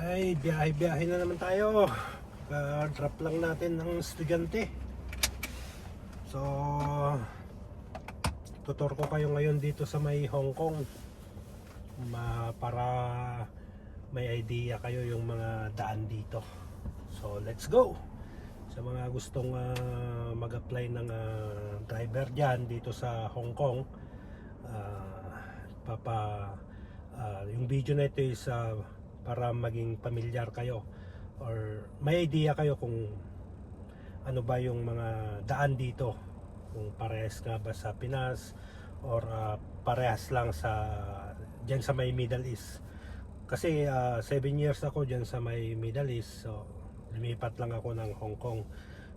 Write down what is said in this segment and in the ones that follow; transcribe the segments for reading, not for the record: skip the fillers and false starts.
Ay, biyahe-biyahe na naman tayo. Drop lang natin ng estudyante. So, tutor ko kayo ngayon dito sa may Hong Kong. Para may idea kayo yung mga daan dito. So, let's go! Sa mga gustong mag-apply ng driver dyan dito sa Hong Kong, yung video na ito is para maging pamilyar kayo or may idea kayo kung ano ba yung mga daan dito, kung parehas nga ba sa Pinas or parehas lang dyan sa may Middle East. Kasi 7 years ako dyan sa may Middle East, so lumipat lang ako ng Hong Kong.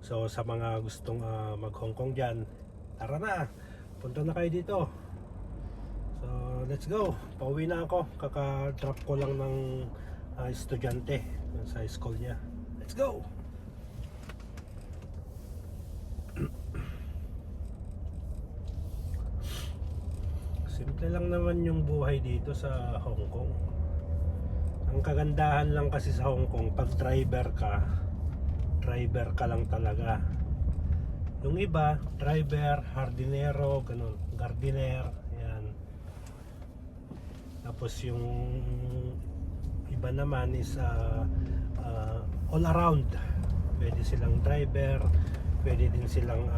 So sa mga gustong mag Hong Kong dyan, tara na, punta na kayo dito. So let's go. Pauwi na ako, kaka-drop ko lang ng estudyante sa school niya. Let's go. Simple lang naman yung buhay dito sa Hong Kong. Ang kagandahan lang kasi sa Hong Kong, pag driver ka lang talaga. Yung iba, driver, hardinero, ganun, gardiner, yan. Tapos yung iba naman is all around. Pwede silang driver, pwede din silang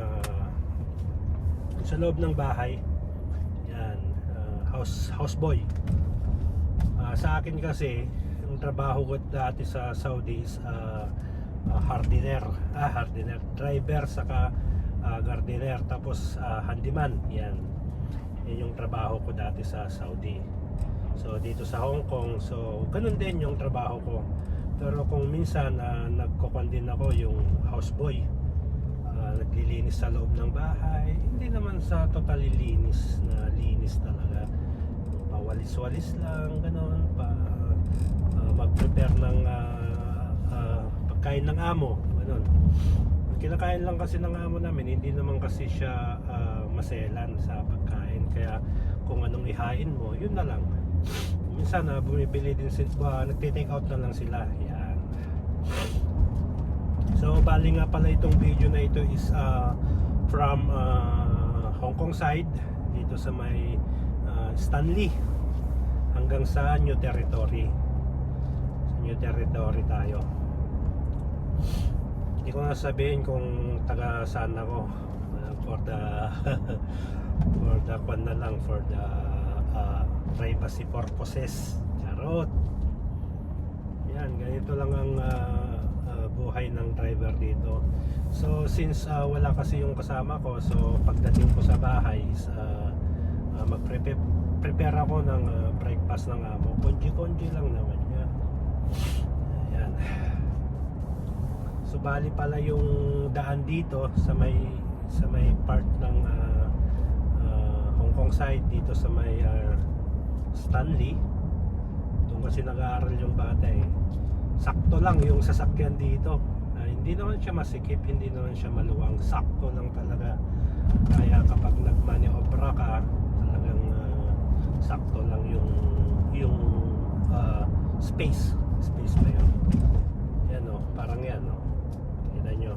sa loob ng bahay, yan, houseboy. Sa akin kasi, yung trabaho ko dati sa Saudi is hardiner, driver saka gardiner, tapos handyman, yan yung trabaho ko dati sa Saudi. So dito sa Hong Kong, so ganun din yung trabaho ko. Pero kung minsan nagkukon din ako yung houseboy, naglilinis sa loob ng bahay, hindi naman sa totally linis talaga, pawalis-walis lang, ganun, mag-prepare ng pagkain ng amo, ganun. Kinakain lang kasi ng amo namin, hindi naman kasi siya maselan sa pagkain, kaya kung anong ihain mo, yun na lang. Minsan bumibili din sila, nagte-take out na lang sila, yan. So bali nga pala itong video na ito is from Hong Kong side, dito sa may Stanley hanggang sa New Territory. Sa New Territory tayo. Hindi ko na sabihin kung taga saan ako, for the kwan na lang, for the privacy purposes. Charot. Yan, ganito lang ang buhay ng driver dito. So since wala kasi yung kasama ko, so pagdating ko sa bahay is mag-prepare ako ng breakfast ng amo. Konji lang naman yan. Ayan. So bali pala yung daan dito sa may part ng Hong Kong side, dito sa may Stanley. Doon kasi nag-aaral yung bata eh. Sakto lang yung sasakyan dito. Hindi naman siya masikip, hindi naman siya maluwang. Sakto lang talaga. Kaya kapag nagmaniobra ka, talagang sakto lang yung space pa yun. Yan o, parang yan o. Kita nyo.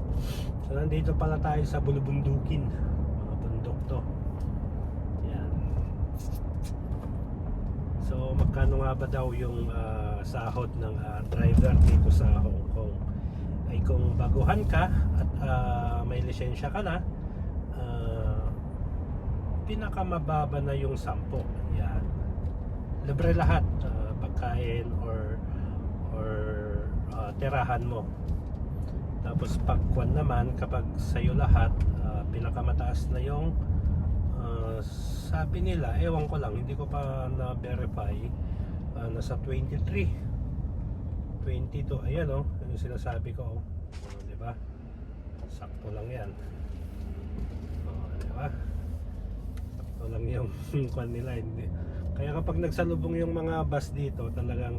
So nandito pala tayo sa Bulubundukin. Mga bundok to. Yan. So magkano nga ba daw yung sahod ng driver dito sa Hong Kong? Ay kung baguhan ka at may lisensya ka na, pinakamababa na yung 10. Yan. Libre lahat, pagkain or tirahan mo. Tapos pagkuan naman, kapag sa'yo lahat, pinakamataas na yung sabi nila, ewan ko lang, hindi ko pa na-verify, nasa 22, ayan o, yung sinasabi ko, diba? Sakto lang yan. Diba? Sakto lang yung kuan nila. Hindi. Kaya kapag nagsalubong yung mga bus dito, talagang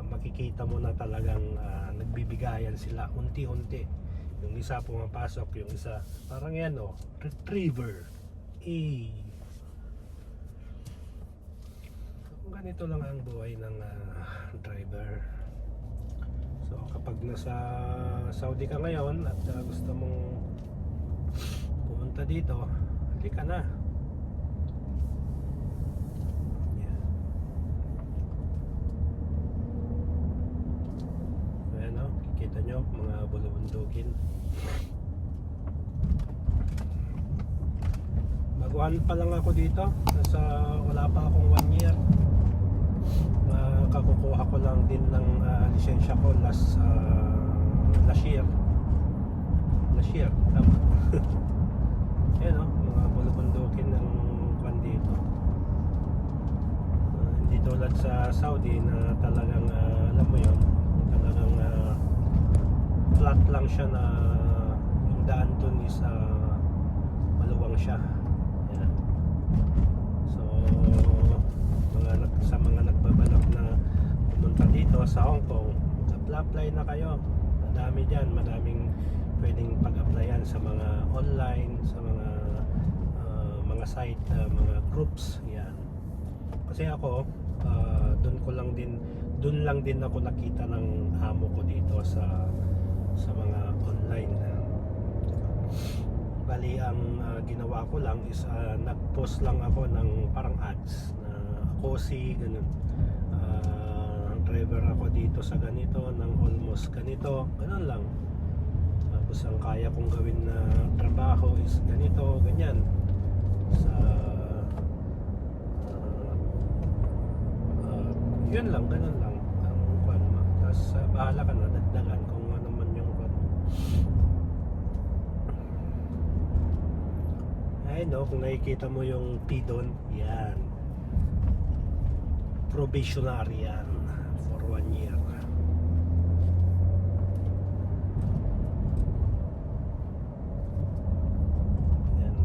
makikita mo na talagang nagbibigayan sila unti-unti. Yung isa pumapasok, yung isa parang yan o, retriever. ganito lang ang buhay ng driver. So kapag nasa Saudi ka ngayon at gusto mong pumunta dito, hindi ka na. Yan. Ayan o, kikita nyo mga bulubundukin. Baguhan pa lang ako dito. Wala pa akong 1 year. Kakukuha ko lang din ng lisensya ko last year. Tama. Ayan o, mga bulubundukin ng kwan dito. Hindi tulad sa Saudi na talagang alam mo yun, talagang flat lang siya na yung daan dun is maluwang siya. Ayan. So sa mga nagbabalak na pumunta dito sa Hong Kong, apply na kayo. Madami dyan, madaming pwedeng pag-applyan sa mga online, sa mga site, mga groups. Yan. Kasi ako doon lang din ako nakita ng amo ko dito sa mga online. Bali ang ginawa ko lang is nag-post lang ako ng parang ads na Kosi, ganun. Driver ako dito sa ganito ng almost ganito, ganun lang. Tapos ang kaya kong gawin na trabaho is ganito, ganyan. Sa yun lang, ganun lang ang kwan mo. Tapos bahala ka na, dagdagan kung ano man yung kwan. Ay no, kung nakikita mo yung P doon, yan. Probationary yan for 1 year. Yan.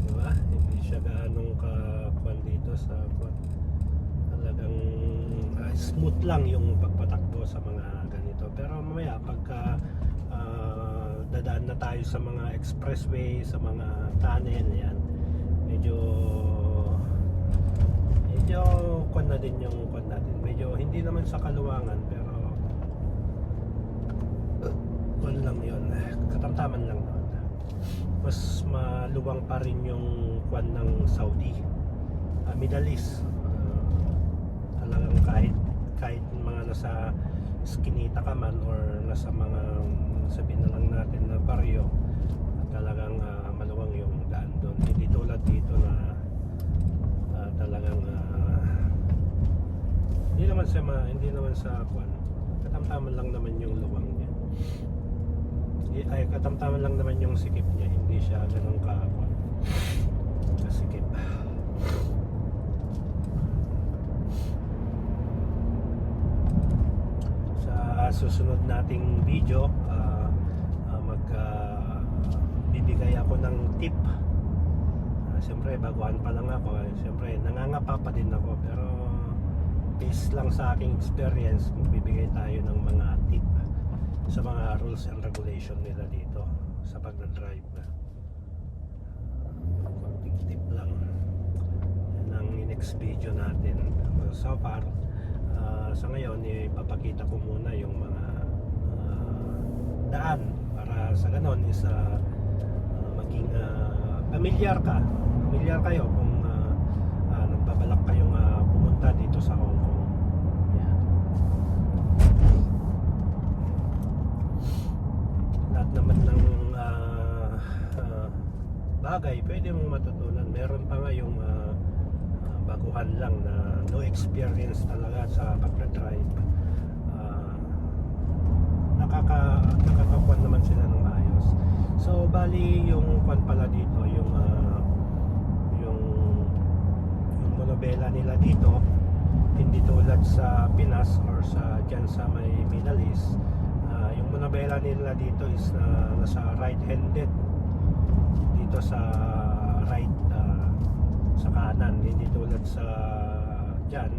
Diba? Hindi siya gaanong kakuan dito sa kuan. Talagang smooth lang yung pagpatakbo sa mga ganito. Pero mamaya pagka dadaan na tayo sa mga expressway, sa mga tunnel, yan, medyo kwan na din yung kwan natin. Medyo hindi naman sa kaluwangan, pero kwan lang yun, katamtaman lang doon. Mas maluwang pa rin yung kwan ng Saudi, Middle East. Talagang kahit mga nasa skinita ka man or nasa mga sabihin na lang natin na baryo, talagang maluwang yung daan doon. Hindi tulad dito na talagang hindi naman sa kwan, katamtaman lang naman yung luwang niya. Ay, katamtaman lang naman yung sikip niya, hindi siya ganun kakwan, kasikip. Sa susunod nating video, bibigay ako ng tip. Siyempre baguhan pa lang ako, siyempre nangangapa pa din ako, pero based lang sa aking experience, magbibigay tayo ng mga tip sa mga rules and regulation nila dito sa pagdadrive. Konting tip lang. Yan ang next video natin. So far, sa ngayon, ipapakita ko muna yung mga daan para sa ganon is maging familiar kayo kung nagbabalak kayong pumunta dito sa Hong Kong. Yan. Lahat naman ng bagay pwede mong matutunan. Meron pa nga yung baguhan lang na no experience talaga sa pagdadrive. Nakakakuan naman sila ng ayos. So bali yung kwan pala dito, yung monobela nila dito, hindi tulad sa Pinas or sa dyan sa may Middle East. Yung monobela nila dito is nasa right-handed, dito sa right, sa kanan, hindi tulad sa dyan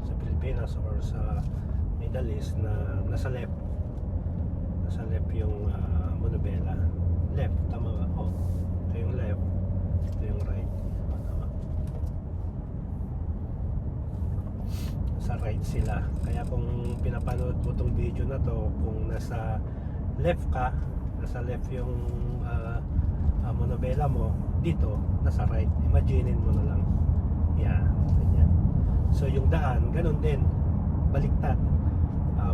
sa Pilipinas or sa Middle East na nasa left yung monobela. Left, tama ba? Oh, ito yung left, ito yung right. Tama. right sila. Kaya kung pinapanood mo tong video na to, kung nasa left ka, nasa left yung monobela mo, dito nasa right, imaginein mo na lang. Yan, ganyan. So yung daan, ganun din, baliktad.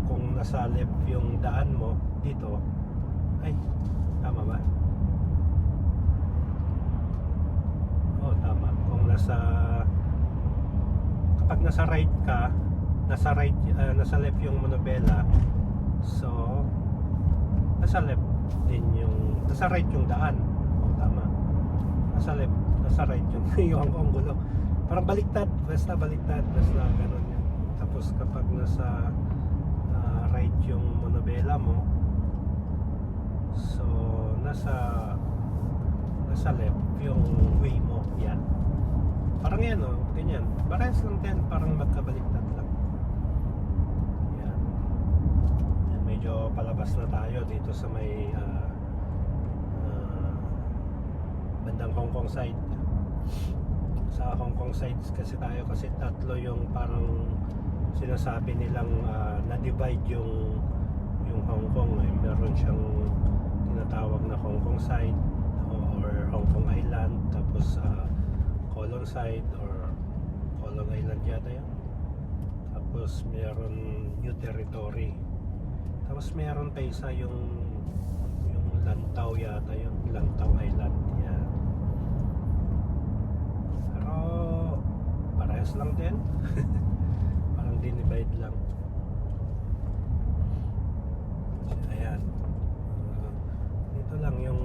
Kung nasa left yung daan mo, dito, ay, tama ba? Oo, tama. Kung kapag nasa right ka, nasa left yung monobela, so nasa left din nasa right yung daan. Oo, tama. Nasa right yung yung gulo. Parang baliktad, basta ganun yan. Tapos kapag nasa right yung monobela mo, so nasa left yung way mo, yan. Parang yan, oh, ganyan. Parehas lang din, parang magkabaliktad lang. Yan. Yan, medyo palabas na tayo dito sa may bandang Hong Kong side. Sa Hong Kong side kasi tayo, kasi tatlo yung parang sinasabi nilang na-divide yung Hong Kong. Meron siyang tinatawag na Hong Kong side or Hong Kong Island, tapos Kolong side or Kolong Island yata yun. Tapos meron New Territory. Tapos meron pa isa yung Lantau yata yun, Lantau Island. Yan. Pero parehas lang din. Parang dinivide lang. Ayan. Dito lang yung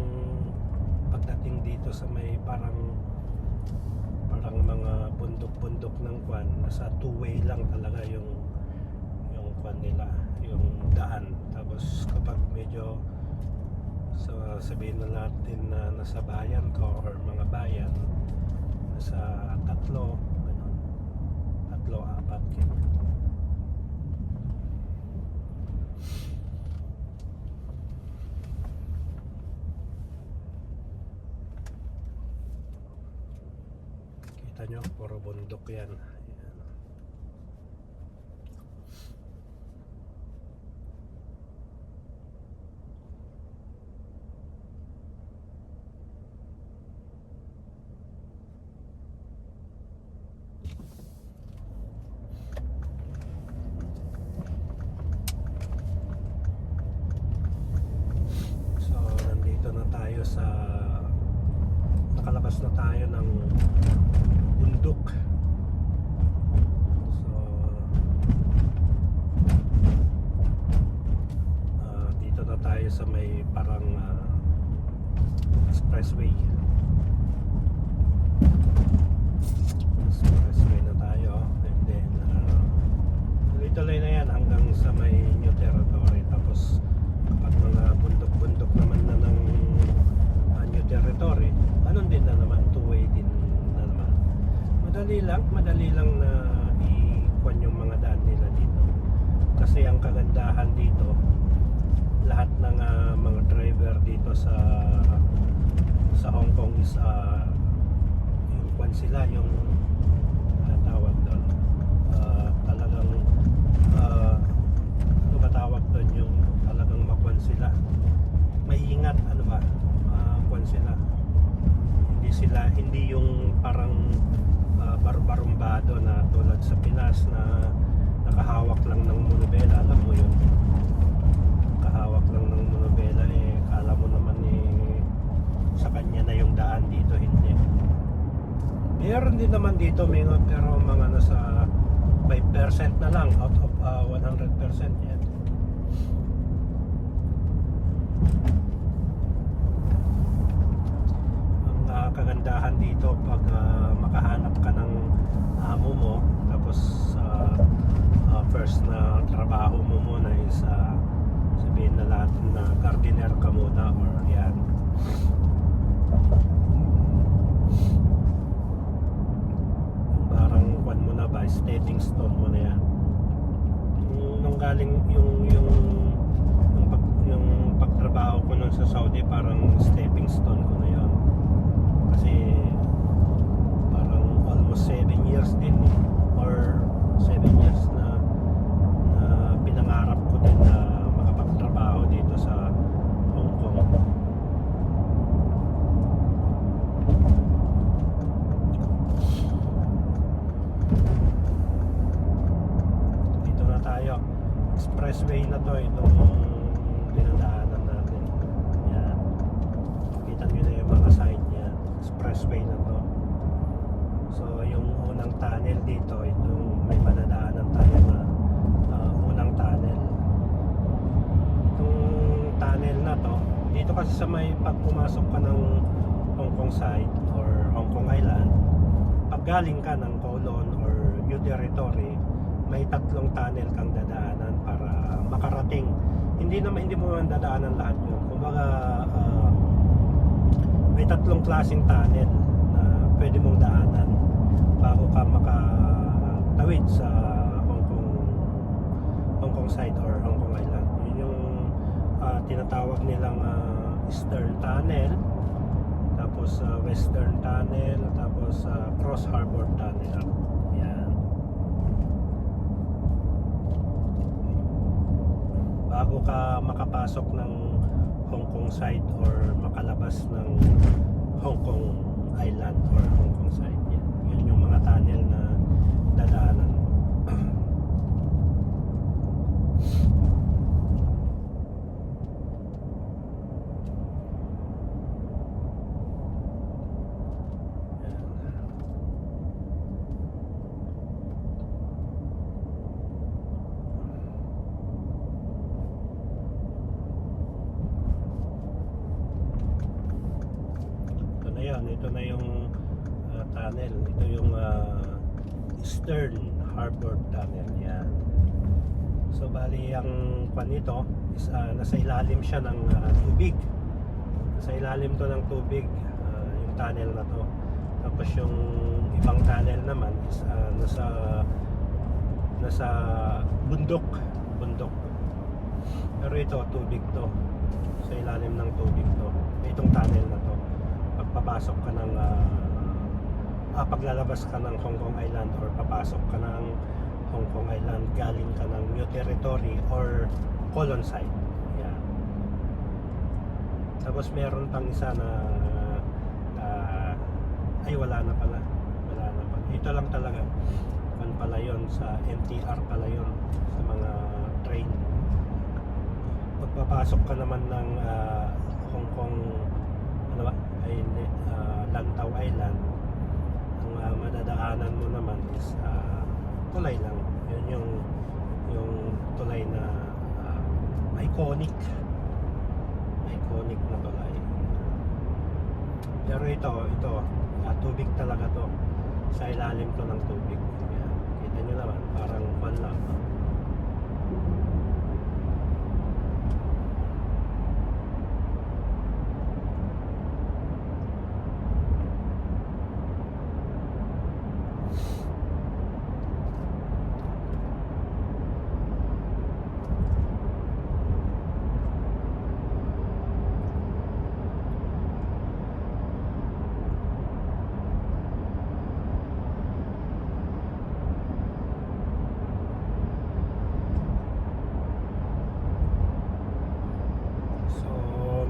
pagdating dito sa may parang mga bundok-bundok ng kwan, nasa two-way lang talaga yung kwan nila, yung daan. Tapos kapag medyo sabihin na natin na nasa bayan ko or mga bayan, nasa tatlo, ganun, tatlo, apat, ganun. Kita nyo, puro bundok yan. Ayan. So, nandito na tayo nakalabas na tayo ng bundok. So dito na tayo sa may parang expressway na tayo, and then tuloy-tuloy na yan hanggang sa may New Territory. Tapos kapag mga bundok-bundok naman na ng New Territory, anong din na naman, two-way din na naman. Madali lang na i-kwan yung mga daan nila dito. Kasi ang kagandahan dito, lahat ng mga driver dito sa Hong Kong is yung kwan sila, yung tawag doon, talagang ano ba tawag doon, yung talagang makwan sila, maingat, ano ba, kwan sila, hindi yung parang barumbado na tulad sa Pinas na nakahawak lang ng monobela. Alam mo yun, nakahawak lang ng monobela, kala mo naman sa kanya na yung daan. Dito hindi. Meron din naman dito pero mga nasa 5% na lang out of 100% yan. Kagandahan dito pag makahanap ka ng amo mo, tapos first na trabaho mo muna is sabihin na natin na gardener ka muna or yan, yung parang kwan mo na ba, stepping stone mo na yan. Nung galing yung pagtrabaho ko nun sa Saudi, parang stepping stone ko na yun. Kasi parang almost 7 years din or 7 years na tunnel dito. Itong may madadaanan tayo na unang tunnel. Itong tunnel na to, dito kasi sa may pag pumasok ka ng Hong Kong side or Hong Kong Island, pag galing ka ng Kowloon or New Territory, may tatlong tunnel kang dadaanan para makarating. Hindi mo man dadaanan lahat yun. Kumbaga may tatlong klaseng tunnel na pwede mong daanan bago ka makatawid sa Hong Kong side or Hong Kong Island. Yun yung tinatawag nilang Eastern Tunnel, tapos Western Tunnel, tapos Cross Harbor Tunnel. Yan. Bago ka makapasok ng Hong Kong side or makalabas ng Hong Kong Island or Hong Kong side. Yan. Yun yung mga tunnel na dadaanan mo. Ito na yung tunnel. Ito yung Eastern Harbor Tunnel. Yan. So bali ang pan nito is nasa ilalim siya ng tubig. Nasa ilalim to ng tubig, yung tunnel na to. Tapos yung ibang tunnel naman is nasa bundok. Pero ito tubig to. Sa ilalim ng tubig to. Itong tunnel na to. Pagpapasok ka ng paglalabas ka ng Hong Kong Island or papasok ka ng Hong Kong Island, galing ka ng New Territory or Kowloon side. Yeah. Tapos meron pang isa na wala na pala. Ito lang talaga. Pala yun sa MTR pala yun, sa mga train. Pagpapasok ka naman ng Hong Kong Lantau Island, ang madadaanan mo naman is tulay lang. Yun yung tulay na iconic na tulay. Pero ito tubig talaga to. Sa ilalim to ng tubig. Yan. Kita nyo naman, parang pan lang.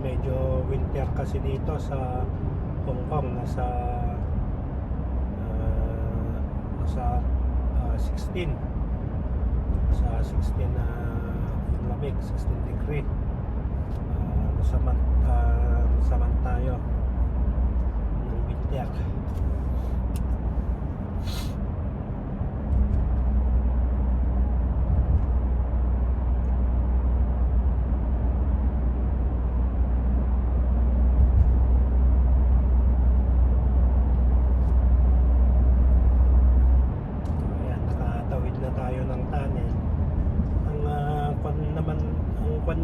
Medyo winter kasi dito sa Hong Kong, nasa 16 na yung lamig, 16 degree. Nasa man tayo ng winter.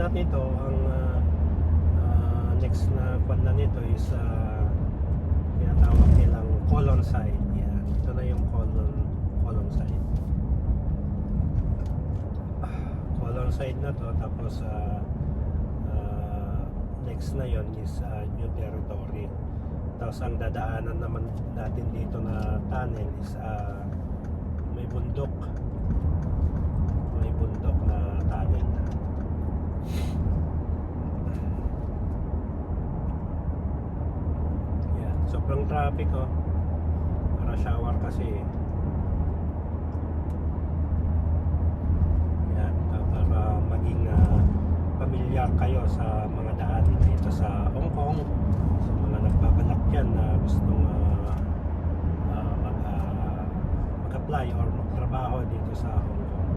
Nito ang next na kwan na nito is tinatawag nilang Kowloon side. Yan. Ito na yung Kowloon side. Kowloon side na to. Tapos next na yon is New Territory. Tapos ang dadaanan naman natin dito na tunnel is may bundok na tunnel. Yan, sobrang traffic rush hour kasi. Yan, para maging pamilyar kayo sa mga daan dito sa Hong Kong, sa mga nagbabalak dyan na gustong mag-apply or magtrabaho dito sa Hong Kong.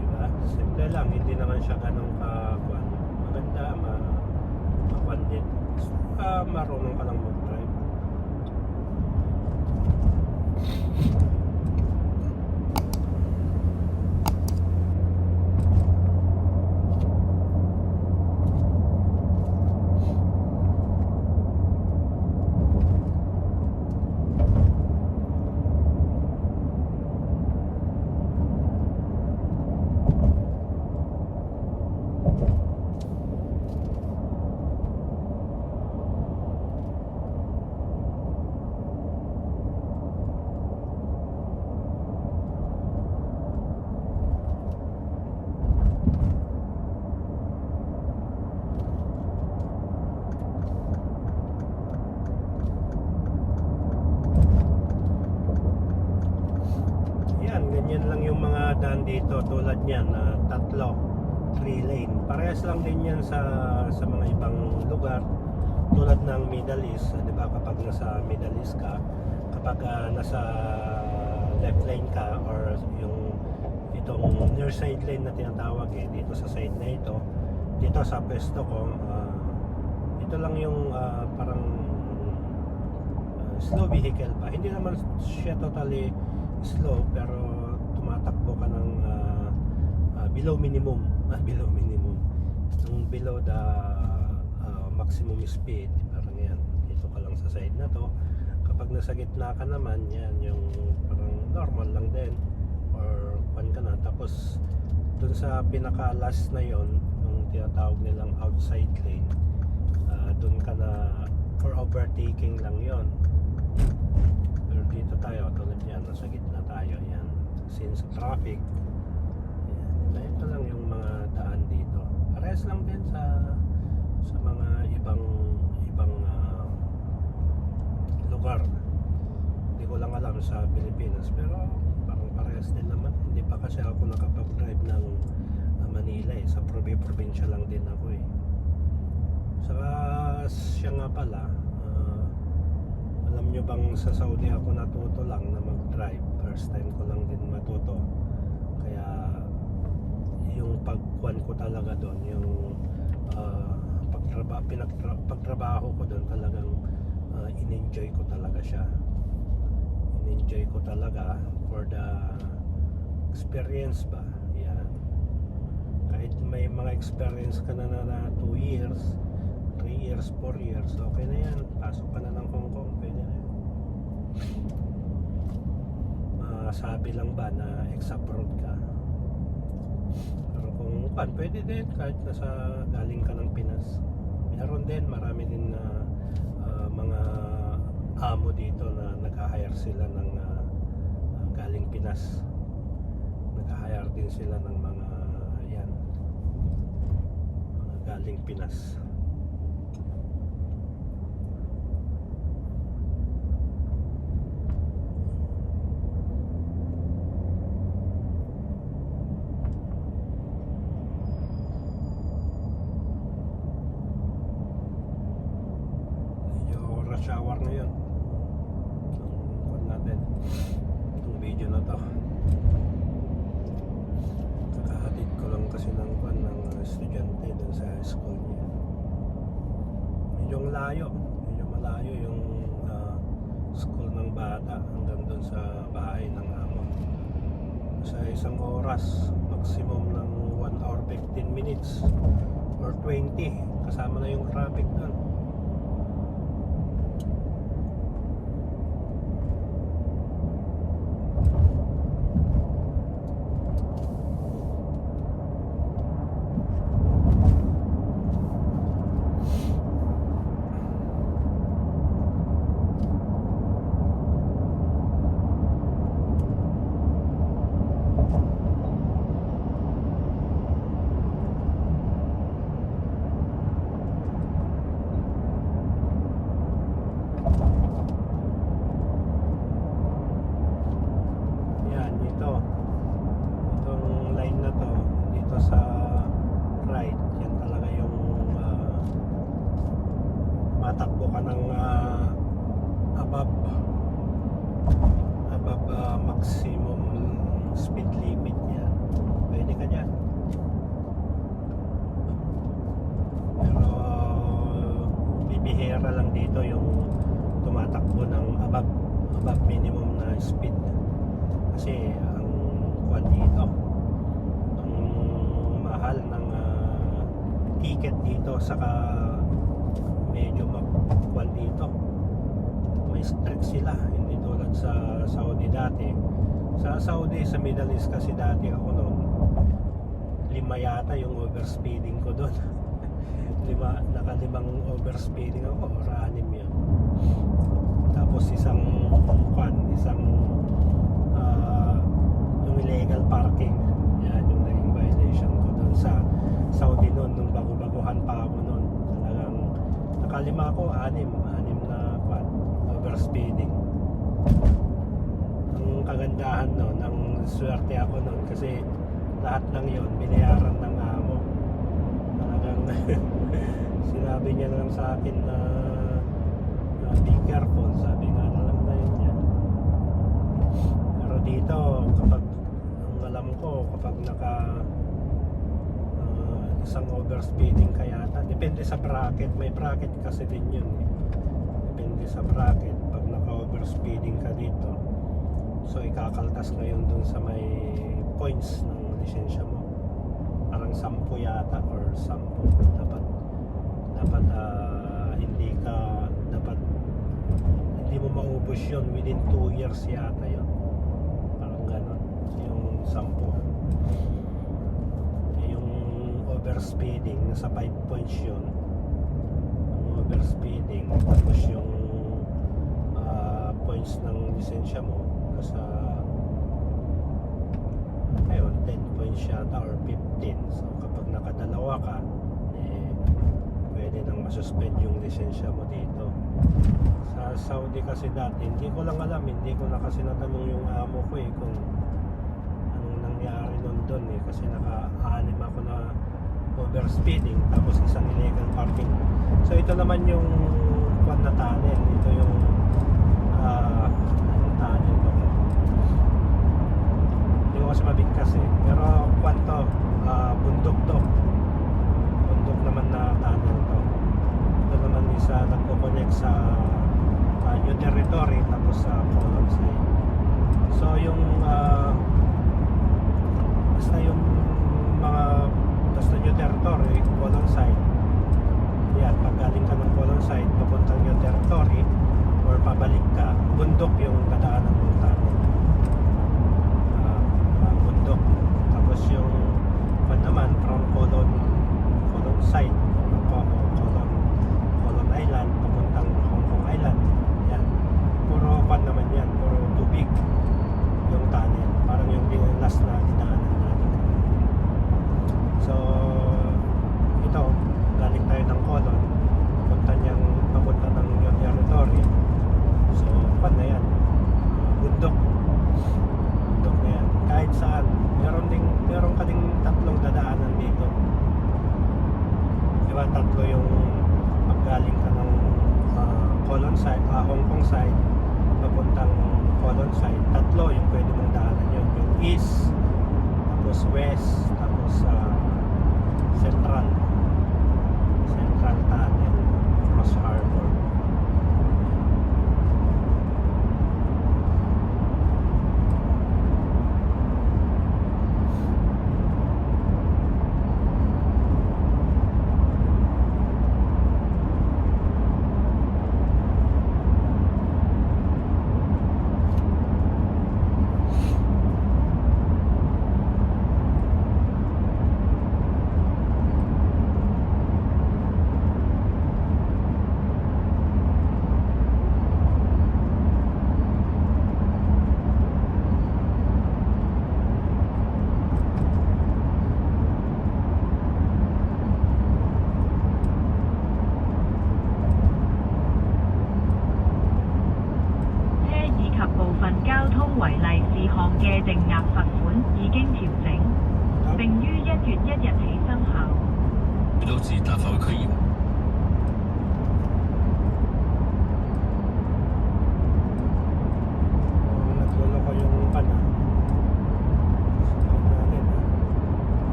Diba? Simple lang, hindi naman siya ganun maganda, ma-pandit. Marunong ka lang mag-drive. Ganyan lang yung mga daan dito, tulad niyan na tatlo, 3 lane. Parehas lang din yan sa mga ibang lugar tulad ng Middle East, 'di ba? Kapag nasa Middle East ka, kapag nasa left lane ka or yung itong near side lane na tinatawag dito sa side na ito, dito sa pwesto ko, ito lang yung parang slow vehicle pa. Hindi naman siya totally slow, pero tumatakbo ka ng below minimum, below the maximum speed, parang yan. Dito ka lang sa side na to. Kapag nasa gitna ka naman, yan yung parang normal lang din, or pan ka na. Tapos dun sa pinaka last na yon, yung tinatawag nilang outside lane, dun ka na for overtaking lang yon. Pero dito tayo, tulad yan, nasa gitna tayo, yan, since traffic, yan. Ito lang yung mga daan dito. Parehas lang din sa mga ibang lugar. Hindi ko lang alam sa Pilipinas, pero parang parehas din naman. Hindi pa kasi ako nakapag-drive ng Manila sa probinsya lang din ako Saka siya nga pala, alam nyo bang sa Saudi ako natuto lang na mag-drive. First time ko lang din matuto. Kaya yung pagkuhan ko talaga doon, yung pagtrabaho ko doon, talagang in-enjoy ko talaga siya. In-enjoy ko talaga for the experience ba. Yan. Kahit may mga experience ka na 2 years, 3 years, 4 years, okay na yan. Pasok ka na ng Hong Kong, pwede na yan. Sabi lang ba na ex-abroad ka? Pero kung pwede din kahit galing ka ng Pinas. Meron din, marami din na mga amo dito na nag-hire sila ng galing Pinas. Nag-hire din sila ng mga galing Pinas. Shower na yun itong natin, itong video na to. Kakahatid ko lang kasi ng estudyante dun sa school niya. Medyo malayo yung school ng bata hanggang dun sa bahay ng amo. Sa isang oras, maximum ng 1 hour 15 minutes or 20, kasama na yung traffic dun. saka medyo magkuhan dito, may strict sila, hindi tulad sa Saudi dati. Sa Saudi, sa Middle East kasi dati ako noon, 5 yata yung overspeeding ko doon. Naka-5 overspeeding ako or 6 yun. Tapos isang yung illegal parking, yan yung naging violation ko doon sa Saudi noon, nung bago-baguhan pa ako noon. Talagang nakalima ko, 6 na overspeeding. Ang kagandahan noon, ang swerte ako noon kasi lahat ng yon binayaran ng amo. Talagang sinabi niya lang sa akin na be careful, sabi nga na lang na yun niya. Pero dito, kapag ang alam ko, kapag isang overspeeding ka yata, depende sa bracket, may bracket kasi din yun eh. Depende sa bracket, pag naka-overspeeding ka dito, so ikakaltas ngayon dun sa may points ng lisensya mo, parang 10 yata or 10 dapat hindi mo maubos yun within 2 years yata yun, parang ganon yung 10. Yung overspeeding nasa 5 points yun, yung overspeeding, tapos yung points ng lisensya mo nasa 10 points yata or 15. So kapag nakadalawa ka, pwede nang masuspend yung lisensya mo dito. Sa Saudi kasi dati, hindi ko lang alam, hindi ko na kasi natanong yung amo ko kung anong nangyari nun doon kasi naka-6 ako na overspeeding, tapos isang illegal parking. So ito naman yung kwan na tunnel, ito yung tunnel ba? Hindi ko kasi mabigkas pero kwan to, bundok to, bundok naman na tunnel to. Ito naman isa nagko-connect sa new territory tapos sa column side. So yung basta new territory, column side, yan, pag galing ka ng column side papuntang new territory or pabalik ka, bundok yung dadaanan ng tunnel. Bundok. Tapos yung naman from column side, column island papuntang Hong Kong Island, yan, puro naman yan, puro tubig yung tunnel, parang yung last na dinaanan natin. So ito, galing tayo ng column, papunta ng new territory. So na yan, bundok na yan, kahit saan meron ka ding 3 dadaanan dito, diba? 3 yung paggaling ka ng column side, Hong Kong side papuntang column side, 3 yung pwede mong daanan yun, yung east, tapos west, tapos central tunnel, cross harbor.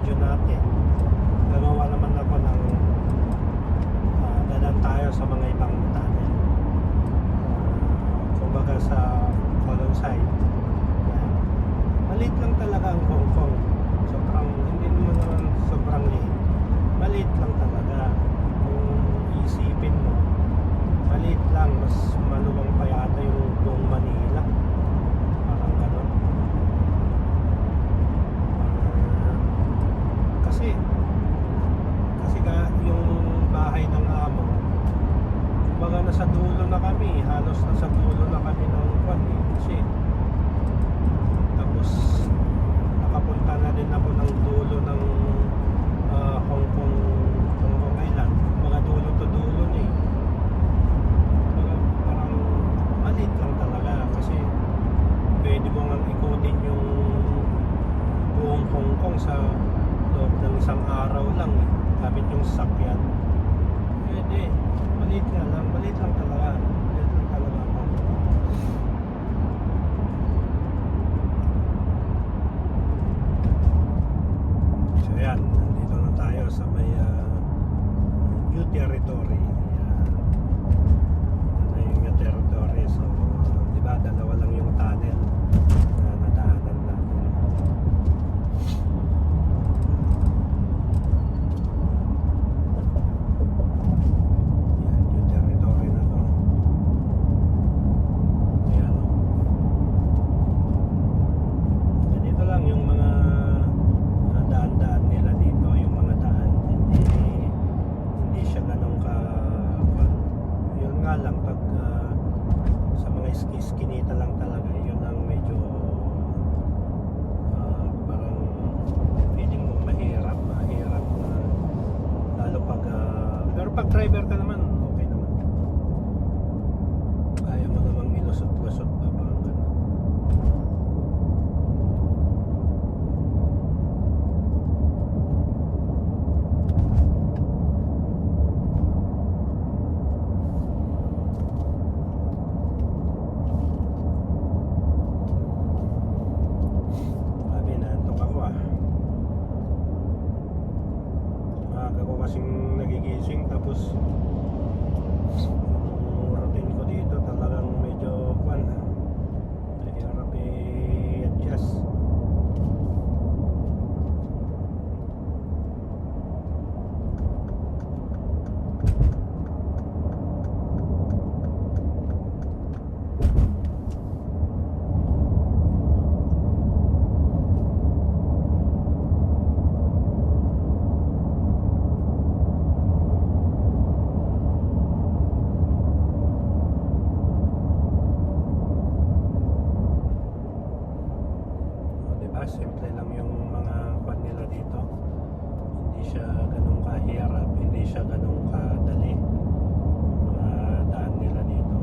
video natin, gagawa naman ako ng dadan tayo sa mga ibang tunnel. Kumbaga sa column side. Yan. Maliit lang talaga ang Hong Kong. Sobrang, hindi naman sobrang liit. Maliit lang talaga. Kung isipin mo, maliit lang, mas maluwang pa yata yung buong Manila. Parang ganon. Kasi yung bahay ng amo, kumbaga nasa dulo na kami, halos nasa dulo na kami ng kwan eh. Kasi tapos nakapunta na din ako ng dulo ng Hong Kong Island. Mga dulo to dulo na eh. Kumbaga parang maliit lang talaga kasi pwede mo nga ikutin yung buong Hong Kong sa loob ng isang araw lang eh. Gamit yung sakyan. Pwede. Maliit nga lang. Maliit lang talaga. Maliit lang talaga ako. So yan. Nandito na tayo sa may new territory. Ito na yung new territory. So, diba, dalawa lang yung tunnel na nadaanan natin. Iskinita lang talaga, yun ang medyo parang feeling mo mahirap na lalo pag pero pag driver ka naman okay naman, kaya mo namang ilusot-lusot pa parang gano'n. Ako kasing nagigising tapos routine ko dito talagang medyo hirap i-adjust. Simple lang yung mga kwan nila dito, hindi siya ganun kahirap, hindi siya ganun kadali mga daan nila dito.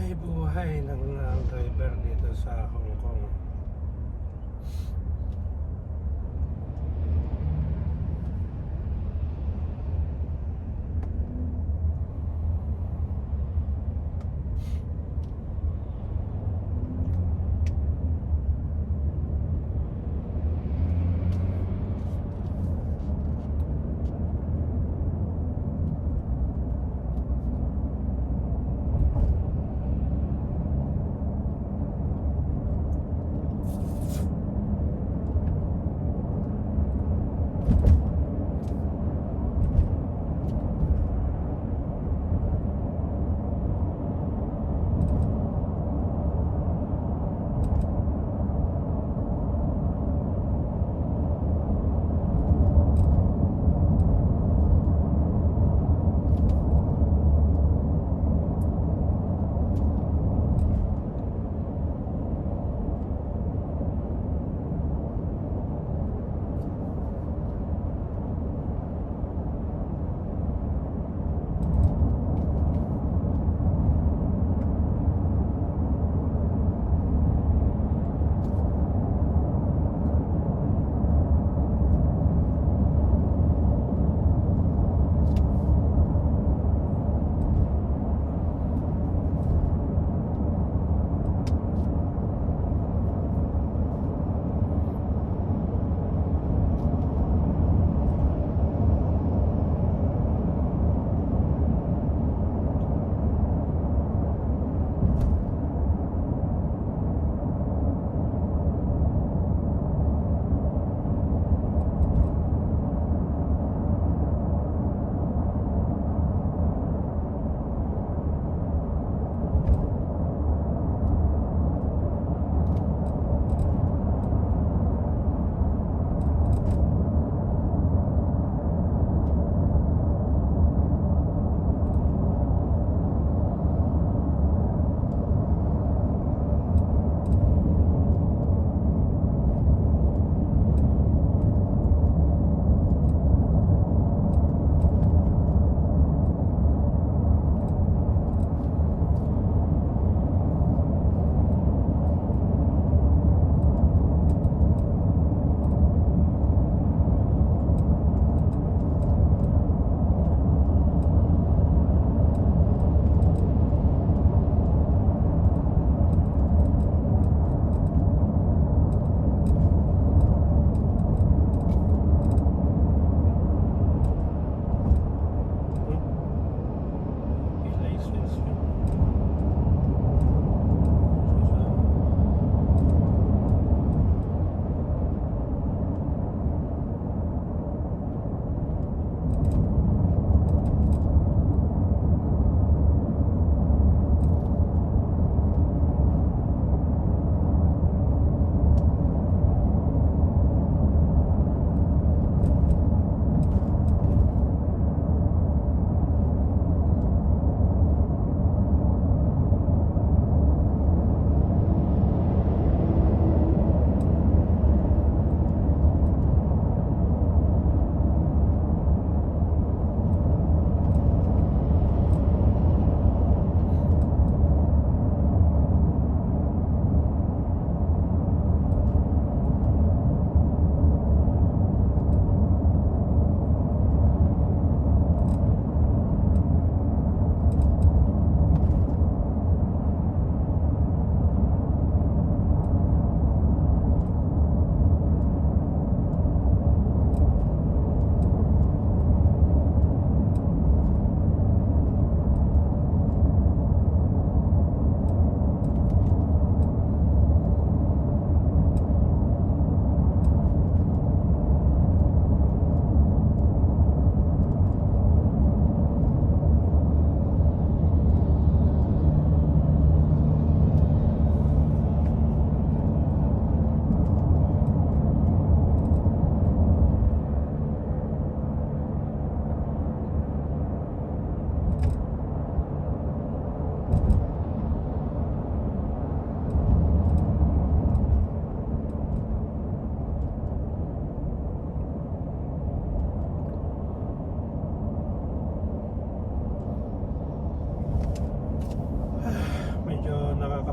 Ay, buhay ng driver dito sa Hong Kong.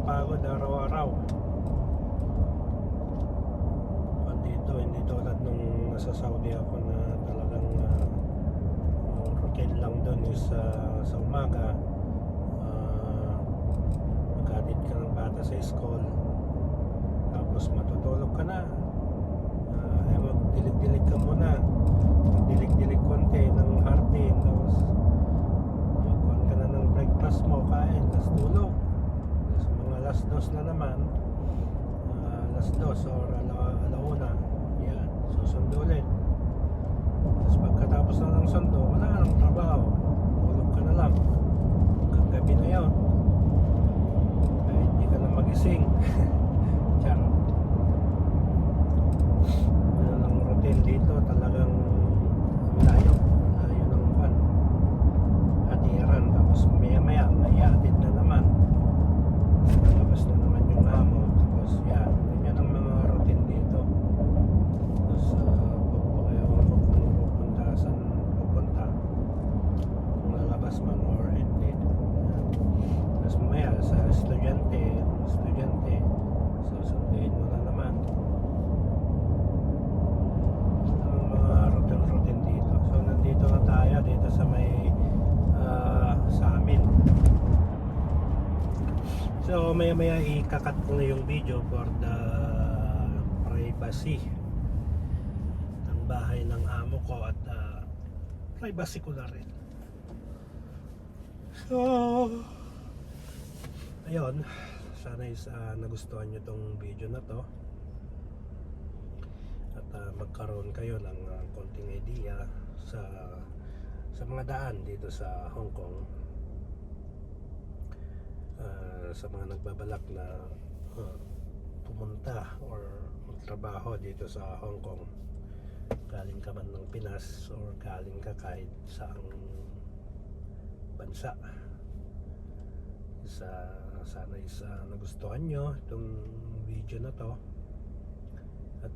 nakakapagod araw-araw. Andito, hindi tulad nung nasa Saudi ako na talagang routine lang doon is sa umaga maghatid ka ng bata sa school, tapos matutulog ka na. Magdilig-dilig ka muna, magdilig-dilig konti ng hardin, tapos magkuhan ka na ng breakfast mo, kain, tapos tulog. Tapos mga alas 2 na naman, alas 2 or alauna, yan, susundo ulit. Tapos pagkatapos na ng sundo, wala ka ng trabaho, tulog ka na lang hanggang gabi na yun, kahit hindi ka na magising. Charot. Dito talagang layo ng pan hatiran, tapos maya may atid na naman, labas na naman yung amo, tapos yan ang mga routine dito. Tapos ewan ko kung pupunta saan pupunta, kung lalabas man or hindi. Tapos mamaya sa estudyante susunduin mo na naman. Dito na tayo, dito sa may sa amin. So maya ikakat ko na yung video for the privacy ng bahay ng amo ko, at privacy ko na rin. So ayun, sana is nagustuhan nyo tong video na to, at magkaroon kayo ng konting idea sa mga daan dito sa Hong Kong, sa mga nagbabalak na pumunta or magtrabaho dito sa Hong Kong, galing ka man ng Pinas or galing ka kahit saang bansa. Sana nagustuhan nyo itong video na to, at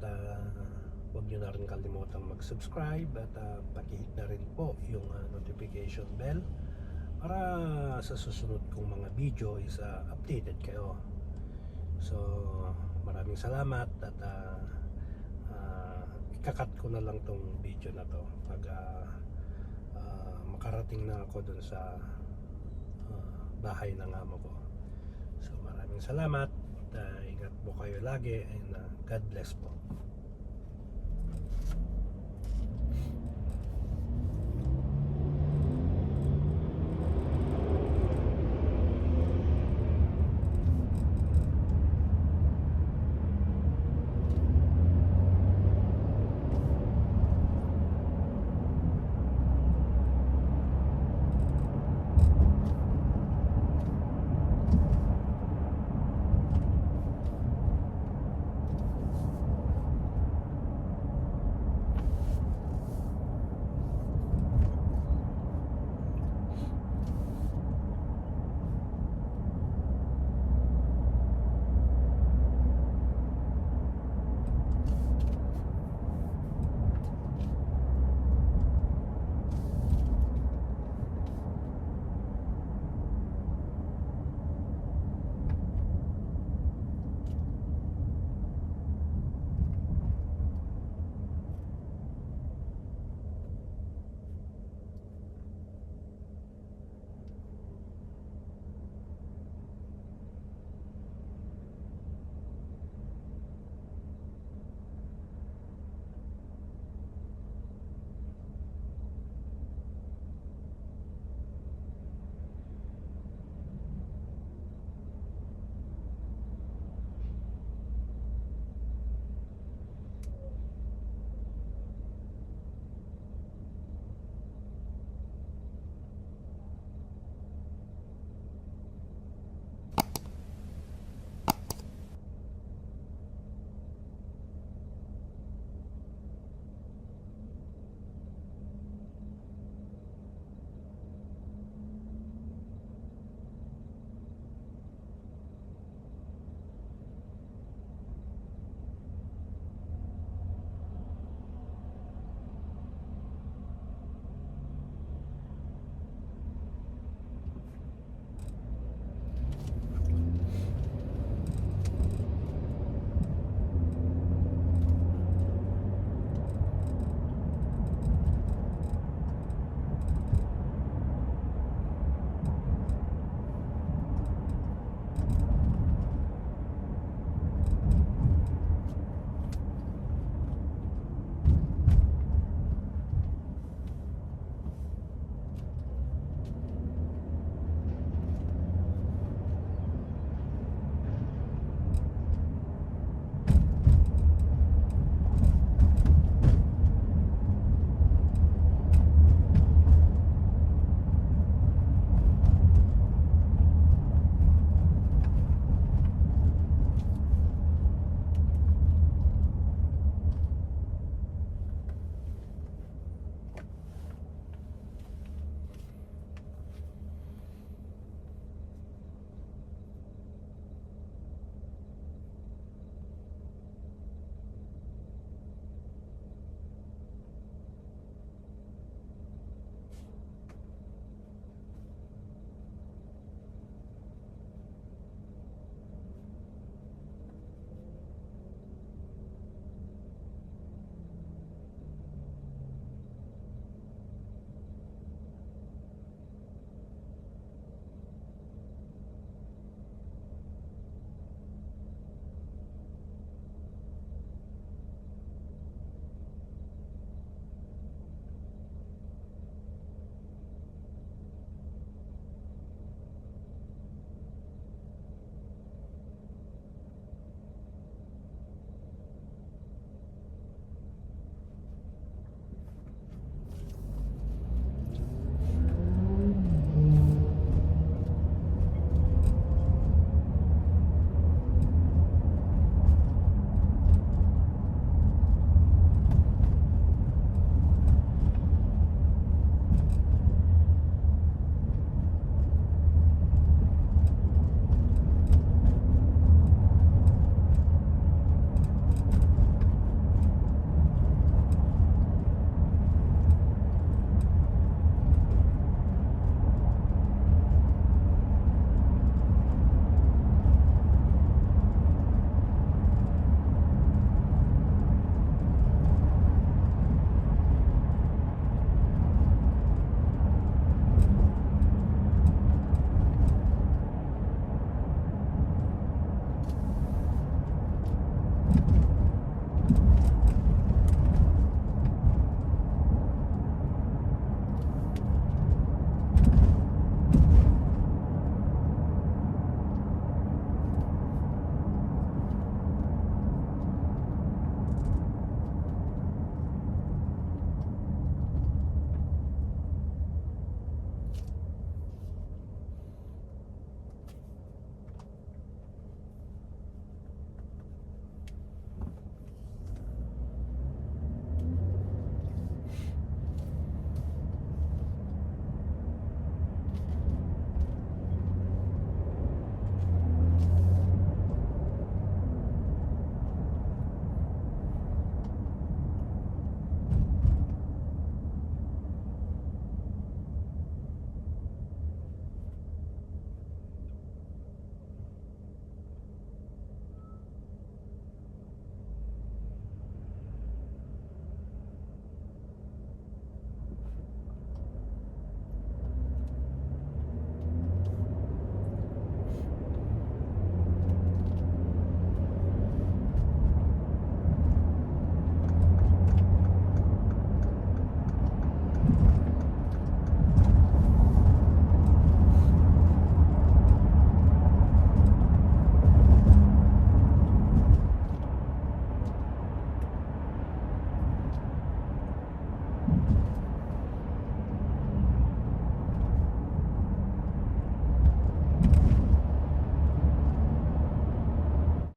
huwag nyo na rin kalimutang mag-subscribe, at paki-hit na rin po yung notification bell para sa susunod kong mga video is updated kayo. So maraming salamat, at ikakat ko na lang tong video na to pag makarating na ako dun sa bahay ng amo ko. So maraming salamat, ingat po kayo lagi, and God bless po.